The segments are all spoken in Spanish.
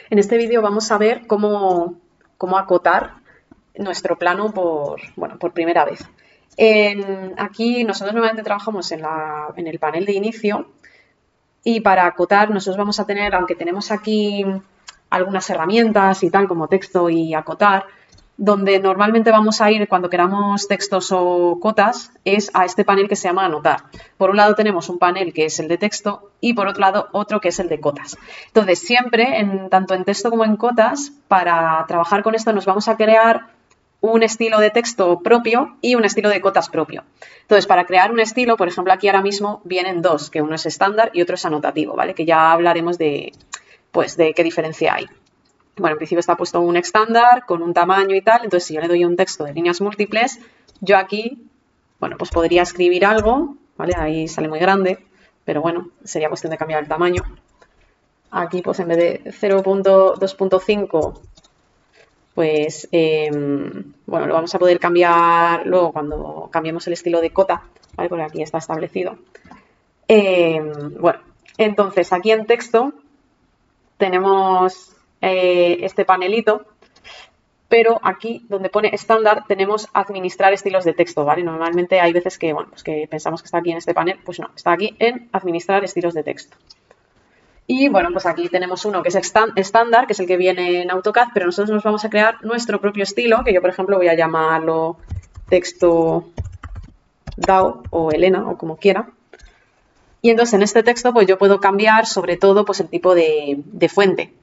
En este vídeo vamos a ver cómo acotar nuestro plano por primera vez. Aquí nosotros normalmente trabajamos en el panel de inicio y para acotar nosotros vamos a tener, aunque tenemos aquí algunas herramientas y tal como texto y acotar, donde normalmente vamos a ir cuando queramos textos o cotas es a este panel que se llama anotar. Por un lado tenemos un panel que es el de texto y por otro lado otro que es el de cotas. Entonces siempre, tanto en texto como en cotas, para trabajar con esto nos vamos a crear un estilo de texto propio y un estilo de cotas propio. Entonces, para crear un estilo, por ejemplo, aquí ahora mismo vienen dos, que uno es estándar y otro es anotativo, ¿vale? Que ya hablaremos de qué diferencia hay. Bueno, en principio está puesto un estándar con un tamaño y tal, entonces si yo le doy un texto de líneas múltiples, yo aquí, bueno, pues podría escribir algo, ¿vale? Ahí sale muy grande, pero bueno, sería cuestión de cambiar el tamaño. Aquí, pues en vez de 0.2.5, pues, bueno, lo vamos a poder cambiar luego cuando cambiemos el estilo de cota, ¿vale? Porque aquí está establecido. Bueno, entonces aquí en texto tenemos este panelito, pero aquí donde pone estándar tenemos administrar estilos de texto, ¿vale? Normalmente hay veces que, bueno, pues que pensamos que está aquí en este panel, pues no, está aquí en administrar estilos de texto. Y bueno, pues aquí tenemos uno que es estándar, que es el que viene en AutoCAD, pero nosotros nos vamos a crear nuestro propio estilo, que yo, por ejemplo, voy a llamarlo texto DAO o Elena o como quiera. Y entonces en este texto pues yo puedo cambiar sobre todo pues el tipo de fuente,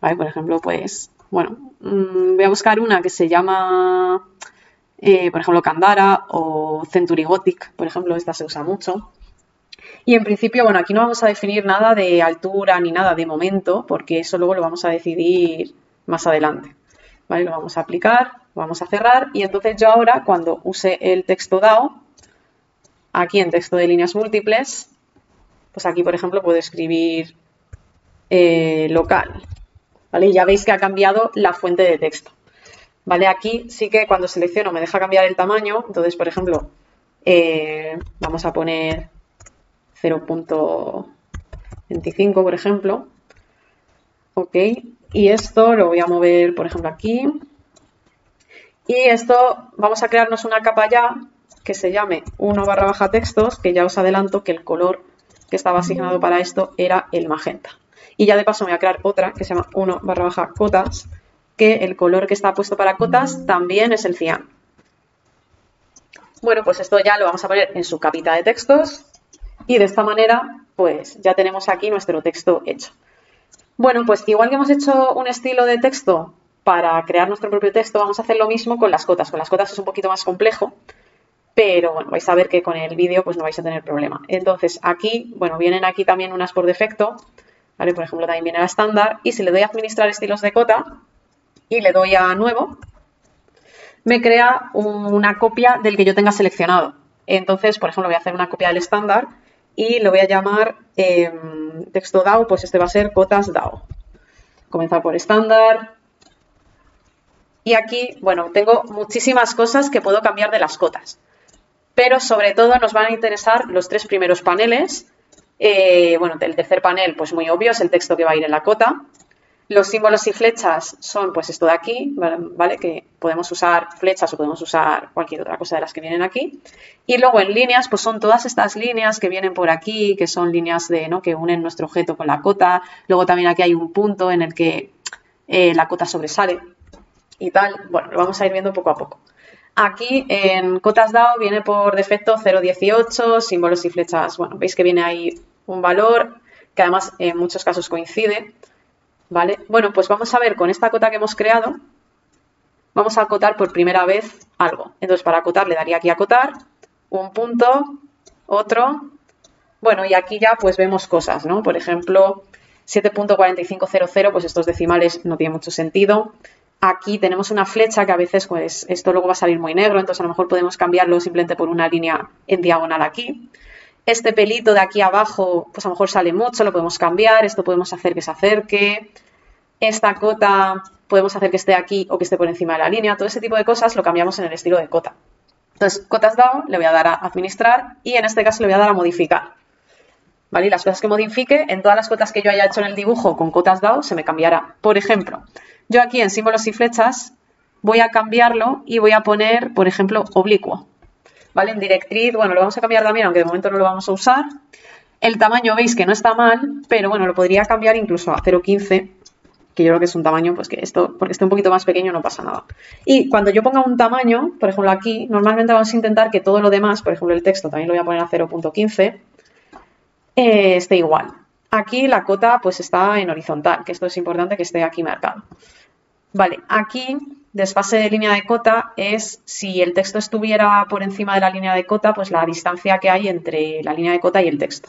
¿vale? Por ejemplo, pues, bueno, voy a buscar una que se llama, por ejemplo, Candara o Century Gothic, por ejemplo, esta se usa mucho. Y en principio, bueno, aquí no vamos a definir nada de altura ni nada de momento, porque eso luego lo vamos a decidir más adelante, ¿vale? Lo vamos a aplicar, lo vamos a cerrar y entonces yo ahora cuando use el texto DAO, aquí en texto de líneas múltiples, pues aquí, por ejemplo, puedo escribir local, ¿vale? Y ya veis que ha cambiado la fuente de texto, ¿vale? Aquí sí que cuando selecciono me deja cambiar el tamaño, entonces, por ejemplo, vamos a poner 0.25, por ejemplo, ok, y esto lo voy a mover, por ejemplo, aquí, y esto vamos a crearnos una capa ya que se llame 1/textos, que ya os adelanto que el color que estaba asignado para esto era el magenta. Y ya de paso me voy a crear otra que se llama 1/cotas, que el color que está puesto para cotas también es el cian. Bueno, pues esto ya lo vamos a poner en su capita de textos y de esta manera pues ya tenemos aquí nuestro texto hecho. Bueno, pues igual que hemos hecho un estilo de texto para crear nuestro propio texto, vamos a hacer lo mismo con las cotas. Con las cotas es un poquito más complejo, pero bueno, vais a ver que con el vídeo pues no vais a tener problema. Entonces aquí, bueno, vienen aquí también unas por defecto, ¿vale? Por ejemplo, también viene la estándar y si le doy a administrar estilos de cota y le doy a nuevo, me crea una copia del que yo tenga seleccionado. Entonces, por ejemplo, voy a hacer una copia del estándar y lo voy a llamar texto DAO, pues este va a ser cotas DAO. Comenzar por estándar. Y aquí, bueno, tengo muchísimas cosas que puedo cambiar de las cotas. Pero sobre todo nos van a interesar los tres primeros paneles. Bueno, el tercer panel, pues muy obvio, es el texto que va a ir en la cota. Los símbolos y flechas son pues esto de aquí, ¿vale? Que podemos usar flechas o podemos usar cualquier otra cosa de las que vienen aquí. Y luego en líneas, pues son todas estas líneas que vienen por aquí, que son líneas ¿no? que unen nuestro objeto con la cota. Luego también aquí hay un punto en el que la cota sobresale y tal. Bueno, lo vamos a ir viendo poco a poco. Aquí en cotas DAO viene por defecto 0.18, símbolos y flechas, bueno, veis que viene ahí un valor que además en muchos casos coincide, ¿vale? Bueno, pues vamos a ver con esta cota que hemos creado, vamos a acotar por primera vez algo. Entonces para acotar le daría aquí acotar, un punto, otro, bueno, y aquí ya pues vemos cosas, ¿no? Por ejemplo, 7.4500, pues estos decimales no tienen mucho sentido. Aquí tenemos una flecha que a veces, pues, esto luego va a salir muy negro, entonces a lo mejor podemos cambiarlo simplemente por una línea en diagonal aquí. Este pelito de aquí abajo, pues a lo mejor sale mucho, lo podemos cambiar, esto podemos hacer que se acerque. Esta cota podemos hacer que esté aquí o que esté por encima de la línea. Todo ese tipo de cosas lo cambiamos en el estilo de cota. Entonces, cotas DAO, le voy a dar a administrar y en este caso le voy a dar a modificar. ¿vale? Y las cosas que modifique, en todas las cotas que yo haya hecho en el dibujo con cotas DAO, se me cambiará. Por ejemplo, yo aquí en símbolos y flechas voy a cambiarlo y voy a poner, por ejemplo, oblicuo, ¿vale? En directriz, bueno, lo vamos a cambiar también, aunque de momento no lo vamos a usar. El tamaño veis que no está mal, pero bueno, lo podría cambiar incluso a 0,15, que yo creo que es un tamaño, pues que esto, porque esté un poquito más pequeño no pasa nada. Y cuando yo ponga un tamaño, por ejemplo aquí, normalmente vamos a intentar que todo lo demás, por ejemplo el texto, también lo voy a poner a 0,15, esté igual. Aquí la cota pues está en horizontal, que esto es importante que esté aquí marcado. Vale, aquí desfase de línea de cota es si el texto estuviera por encima de la línea de cota, pues la distancia que hay entre la línea de cota y el texto.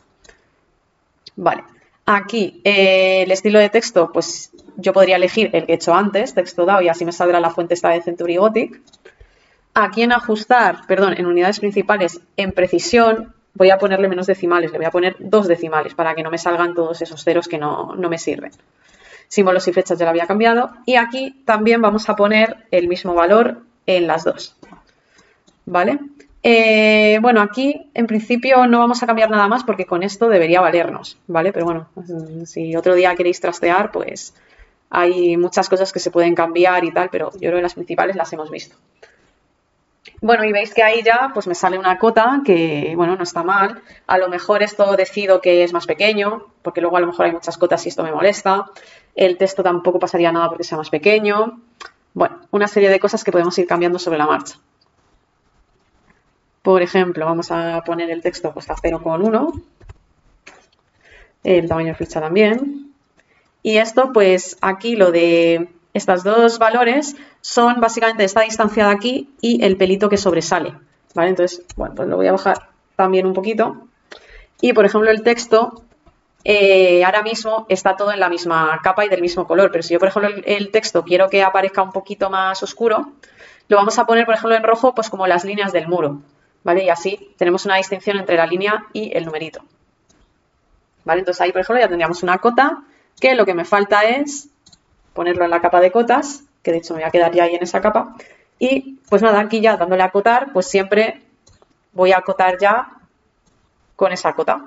Vale, aquí el estilo de texto, pues yo podría elegir el que he hecho antes, texto DAO, y así me saldrá la fuente esta de Century Gothic. Aquí en ajustar, perdón, en unidades principales, en precisión, voy a ponerle menos decimales, le voy a poner 2 decimales para que no me salgan todos esos ceros que no me sirven. Símbolos y flechas ya lo había cambiado. Y aquí también vamos a poner el mismo valor en las dos. ¿Vale? Bueno, aquí en principio no vamos a cambiar nada más porque con esto debería valernos, ¿vale? Pero bueno, si otro día queréis trastear, pues hay muchas cosas que se pueden cambiar y tal, pero yo creo que las principales las hemos visto. Bueno, y veis que ahí ya pues me sale una cota que, bueno, no está mal. A lo mejor esto decido que es más pequeño, porque luego a lo mejor hay muchas cotas y esto me molesta. El texto tampoco pasaría nada porque sea más pequeño. Bueno, una serie de cosas que podemos ir cambiando sobre la marcha. Por ejemplo, vamos a poner el texto pues a 0,1. El tamaño de flecha también. Y esto, pues aquí lo de estos dos valores son básicamente esta distancia de aquí y el pelito que sobresale, ¿vale? Entonces, bueno, pues lo voy a bajar también un poquito. Y, por ejemplo, el texto ahora mismo está todo en la misma capa y del mismo color, pero si yo, por ejemplo, el texto quiero que aparezca un poquito más oscuro, lo vamos a poner, por ejemplo, en rojo, pues como las líneas del muro, ¿vale? Y así tenemos una distinción entre la línea y el numerito, ¿vale? Entonces ahí, por ejemplo, ya tendríamos una cota que lo que me falta es ponerlo en la capa de cotas, que de hecho me voy a quedar ya ahí en esa capa. Y pues nada, aquí ya dándole a acotar, pues siempre voy a acotar ya con esa cota.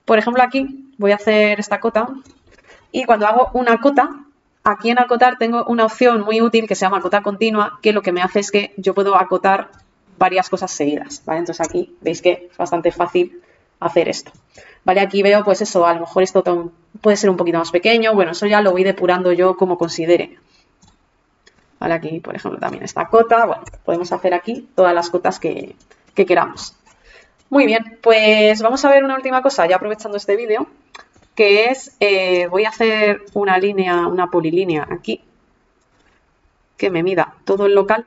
Por ejemplo, aquí voy a hacer esta cota y cuando hago una cota, aquí en acotar tengo una opción muy útil que se llama cota continua, que lo que me hace es que yo puedo acotar varias cosas seguidas, ¿vale? Entonces aquí veis que es bastante fácil hacer esto. Vale, aquí veo pues eso, a lo mejor esto puede ser un poquito más pequeño, bueno, eso ya lo voy depurando yo como considere. Vale, aquí por ejemplo también esta cota, bueno, podemos hacer aquí todas las cotas que queramos. Muy bien, pues vamos a ver una última cosa, ya aprovechando este vídeo, que es, voy a hacer una línea, una polilínea aquí, que me mida todo el local.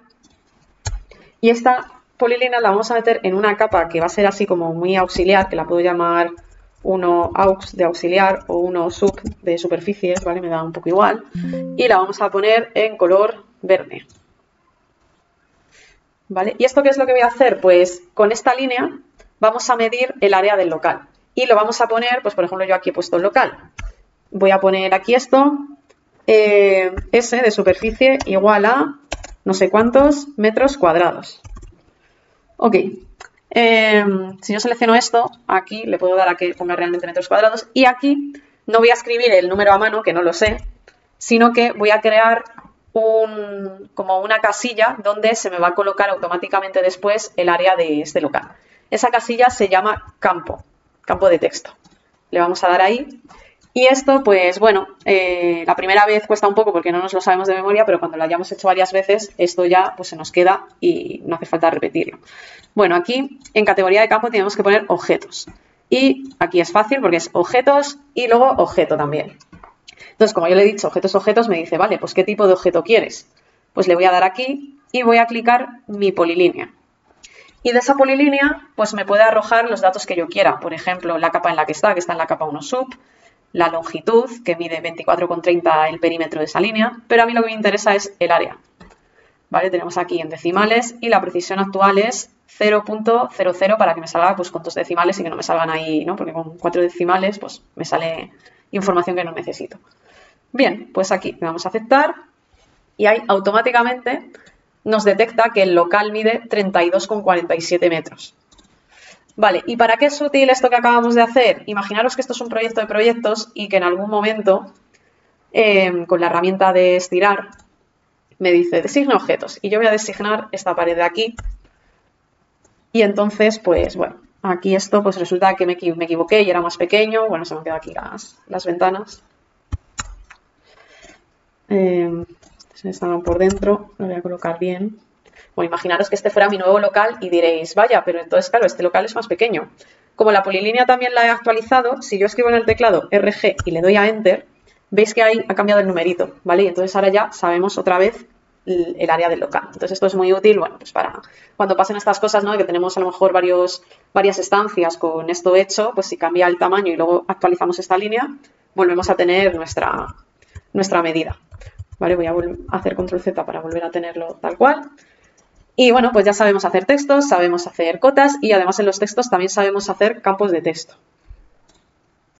Y esta polilínea la vamos a meter en una capa que va a ser así como muy auxiliar, que la puedo llamar 1 aux de auxiliar o 1 sub de superficies, ¿vale? Me da un poco igual. Y la vamos a poner en color verde. ¿Vale? ¿Y esto qué es lo que voy a hacer? Pues con esta línea vamos a medir el área del local. Y lo vamos a poner, pues por ejemplo yo aquí he puesto el local. Voy a poner aquí esto, S de superficie igual a no sé cuántos metros cuadrados. Ok. Si yo selecciono esto, aquí le puedo dar a que ponga realmente metros cuadrados y aquí no voy a escribir el número a mano, que no lo sé, sino que voy a crear como una casilla donde se me va a colocar automáticamente después el área de este local. Esa casilla se llama campo de texto. Le vamos a dar ahí. Y esto, pues bueno, la primera vez cuesta un poco porque no nos lo sabemos de memoria, pero cuando lo hayamos hecho varias veces, esto ya pues se nos queda y no hace falta repetirlo. Bueno, aquí en categoría de campo tenemos que poner objetos. Y aquí es fácil porque es objetos y luego objeto también. Entonces, como yo le he dicho objetos, me dice, vale, pues ¿qué tipo de objeto quieres? Pues le voy a dar aquí y voy a clicar mi polilínea. Y de esa polilínea, pues me puede arrojar los datos que yo quiera. Por ejemplo, la capa en la que está en la capa 1 sub, la longitud, que mide 24,30 el perímetro de esa línea, pero a mí lo que me interesa es el área. ¿Vale? Tenemos aquí en decimales y la precisión actual es 0,00 para que me salga pues con 2 decimales y que no me salgan ahí, ¿no? Porque con 4 decimales pues me sale información que no necesito. Bien, pues aquí le vamos a aceptar y ahí automáticamente nos detecta que el local mide 32,47 metros. Vale, ¿y para qué es útil esto que acabamos de hacer? Imaginaros que esto es un proyecto de proyectos y que en algún momento, con la herramienta de estirar, me dice designa objetos y yo voy a designar esta pared de aquí y entonces, pues bueno, aquí esto pues resulta que me equivoqué y era más pequeño. Bueno, se me han quedado aquí las ventanas. Se estaban por dentro, lo voy a colocar bien. Bueno, imaginaros que este fuera mi nuevo local y diréis, vaya, pero entonces, claro, este local es más pequeño. Como la polilínea también la he actualizado, si yo escribo en el teclado RG y le doy a Enter, veis que ahí ha cambiado el numerito, ¿vale? Y entonces ahora ya sabemos otra vez el área del local. Entonces esto es muy útil, bueno, pues para cuando pasen estas cosas, ¿no? Que tenemos a lo mejor varias estancias con esto hecho, pues si cambia el tamaño y luego actualizamos esta línea, volvemos a tener nuestra medida. ¿Vale? Voy a hacer control Z para volver a tenerlo tal cual. Y bueno, pues ya sabemos hacer textos, sabemos hacer cotas y además en los textos también sabemos hacer campos de texto.